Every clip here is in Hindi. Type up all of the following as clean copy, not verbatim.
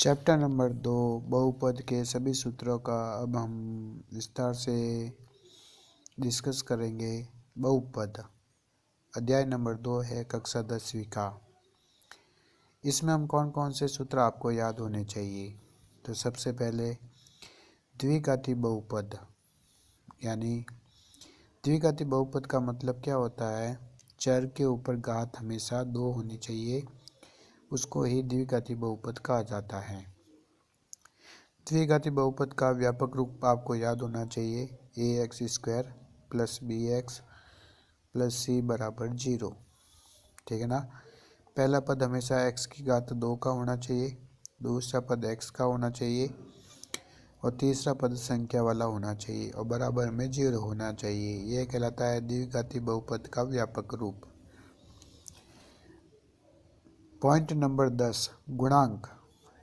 चैप्टर नंबर 2 बहुपद के सभी सूत्रों का अब हम विस्तार से डिस्कस करेंगे। बहुपद अध्याय नंबर 2 है कक्षा 10वीं का। इसमें हम कौन कौन से सूत्र आपको याद होने चाहिए। तो सबसे पहले द्विघाती बहुपद, यानी द्विघाती बहुपद का मतलब क्या होता है, चर के ऊपर घात हमेशा 2 होनी चाहिए, उसको ही द्विघाती बहुपद कहा जाता है। द्विघाती बहुपद का व्यापक रूप आपको याद होना चाहिए, ax² plus bx plus c बराबर 0। ठीक है ना। पहला पद हमेशा x की घात 2 का होना चाहिए, दूसरा पद x का होना चाहिए और तीसरा पद संख्या वाला होना चाहिए और बराबर में 0 होना चाहिए। यह कहलाता है द्विघाती बहुपद का व्यापक रूप। पॉइंट नंबर 10, गुणांक,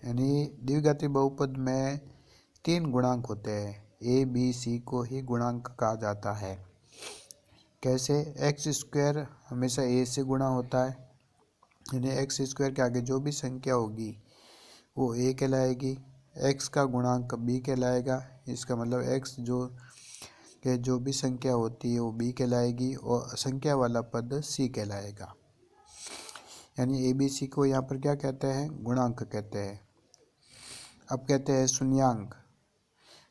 यानी द्विघाती बहुपद में 3 गुणांक होते हैं। ए बी सी को ही गुणांक कहा जाता है। कैसे? x² हमेशा a से गुणा होता है, यानी x² के आगे जो भी संख्या होगी वो a कहलाएगी, x का गुणांक b कहलाएगा। इसका मतलब x जो भी संख्या होती है वो b कहलाएगी और संख्या वाला पद c कहलाएगा। यानी ए बी सी को यहाँ पर क्या कहते हैं? गुणांक कहते हैं। अब कहते हैं शून्यांक।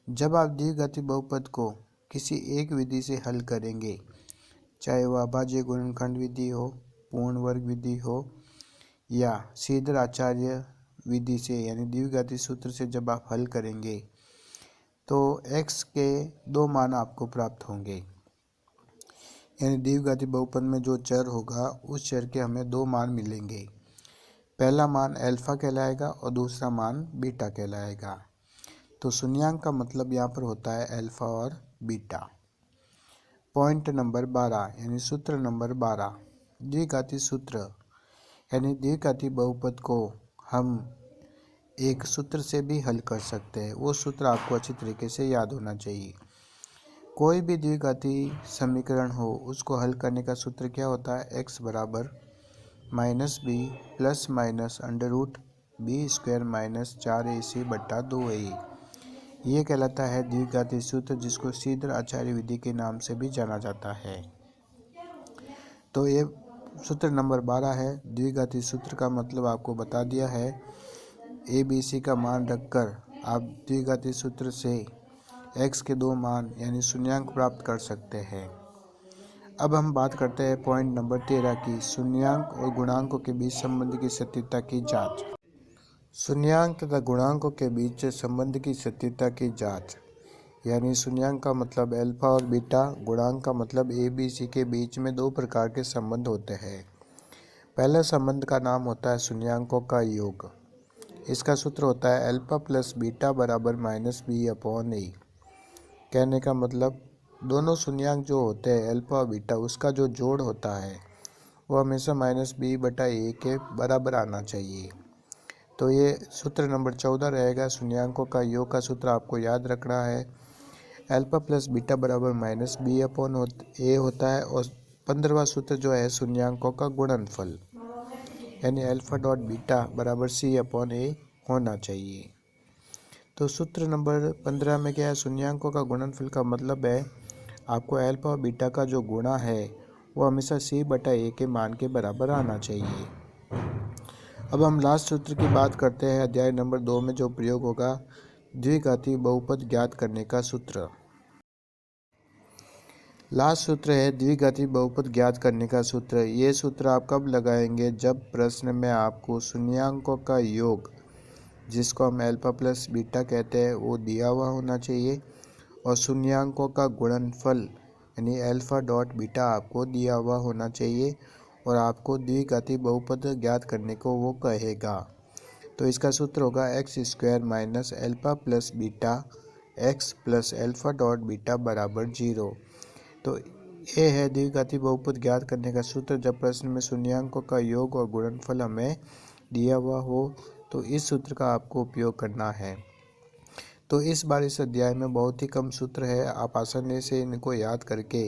जब आप द्विघाती बहुपद को किसी एक विधि से हल करेंगे, चाहे वह अभाज्य गुणनखंड विधि हो, पूर्ण वर्ग विधि हो या सीधर आचार्य विधि से, यानी द्विघाती सूत्र से जब आप हल करेंगे तो x के 2 मान आपको प्राप्त होंगे। यानी द्विघाती बहुपद में जो चर होगा उस चर के हमें 2 मान मिलेंगे। पहला मान अल्फा कहलाएगा और दूसरा मान बीटा कहलाएगा। तो शून्यांक का मतलब यहाँ पर होता है अल्फा और बीटा। पॉइंट नंबर 12, यानी सूत्र नंबर 12, द्विघाती सूत्र, यानी द्विघाती बहुपद को हम एक सूत्र से भी हल कर सकते हैं। वो सूत्र आपको अच्छी तरीके से याद होना चाहिए। कोई भी द्विघाती समीकरण हो उसको हल करने का सूत्र क्या होता है? x बराबर -b plus minus √b² minus 4ac बट्टा 2a। ये कहलाता है द्विघाती सूत्र, जिसको सीधर आचार्य विधि के नाम से भी जाना जाता है। तो ये सूत्र नंबर 12 है। द्विघाती सूत्र का मतलब आपको बता दिया है। ए बी सी का मान रखकर आप द्विघाती सूत्र से x के 2 मान यानी शून्यांक प्राप्त कर सकते हैं। अब हम बात करते हैं पॉइंट नंबर 13 की, शून्यांक और गुणांकों के बीच संबंध की सत्यता की जांच। शून्यांक तथा गुणांकों के बीच संबंध की सत्यता की जांच, यानी शून्यांक का मतलब अल्फा और बीटा, गुणांक का मतलब ए बी सी के बीच में 2 प्रकार के संबंध होते हैं। पहला संबंध का नाम होता है शून्यांकों का योग। इसका सूत्र होता है अल्फा प्लस बीटा बराबर -b/a। कहने का मतलब दोनों शून्यांक जो होते हैं अल्फा और बीटा, उसका जो जोड़ होता है वो हमेशा -b/a के बराबर आना चाहिए। तो ये सूत्र नंबर 14 रहेगा। शून्यांकों का योग का सूत्र आपको याद रखना है। अल्फा प्लस बीटा बराबर -b/a होता है और 15वां सूत्र जो है शून्यांकों का गुणनफल, यानी अल्फा डॉट बीटा बराबर c/a होना चाहिए। तो सूत्र नंबर 15 में क्या है? शून्यांकों का गुणनफल का मतलब है आपको अल्फा और बीटा का जो गुणा है वो हमेशा c/a के मान के बराबर आना चाहिए। अब हम लास्ट सूत्र की बात करते हैं। अध्याय नंबर 2 में जो प्रयोग होगा, द्विघाती बहुपद ज्ञात करने का सूत्र। लास्ट सूत्र है द्विघाती बहुपद ज्ञात करने का सूत्र। ये सूत्र आप कब लगाएंगे? जब प्रश्न में आपको शून्यांकों का योग, जिसको हम अल्फा प्लस बीटा कहते हैं, वो दिया हुआ होना चाहिए और शून्यांकों का गुणनफल यानी अल्फा डॉट बीटा आपको दिया हुआ होना चाहिए और आपको द्विघाती बहुपद ज्ञात करने को वो कहेगा। तो इसका सूत्र होगा x² minus alpha plus beta x plus alpha dot beta बराबर 0। तो ये है द्विघाती बहुपद ज्ञात करने का सूत्र। जब प्रश्न में शून्यांकों का योग और गुणनफल हमें दिया हुआ हो तो इस सूत्र का आपको उपयोग करना है। तो इस बार इस अध्याय में बहुत ही कम सूत्र है। आप आसानी से इनको याद करके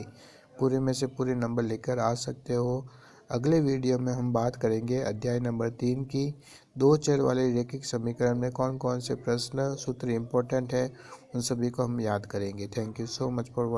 पूरे में से पूरे नंबर लेकर आ सकते हो। अगले वीडियो में हम बात करेंगे अध्याय नंबर 3 की। 2 चर वाले रैखिक समीकरण में कौन कौन से प्रश्न सूत्र इम्पोर्टेंट है, उन सभी को हम याद करेंगे। Thank you so much for watching.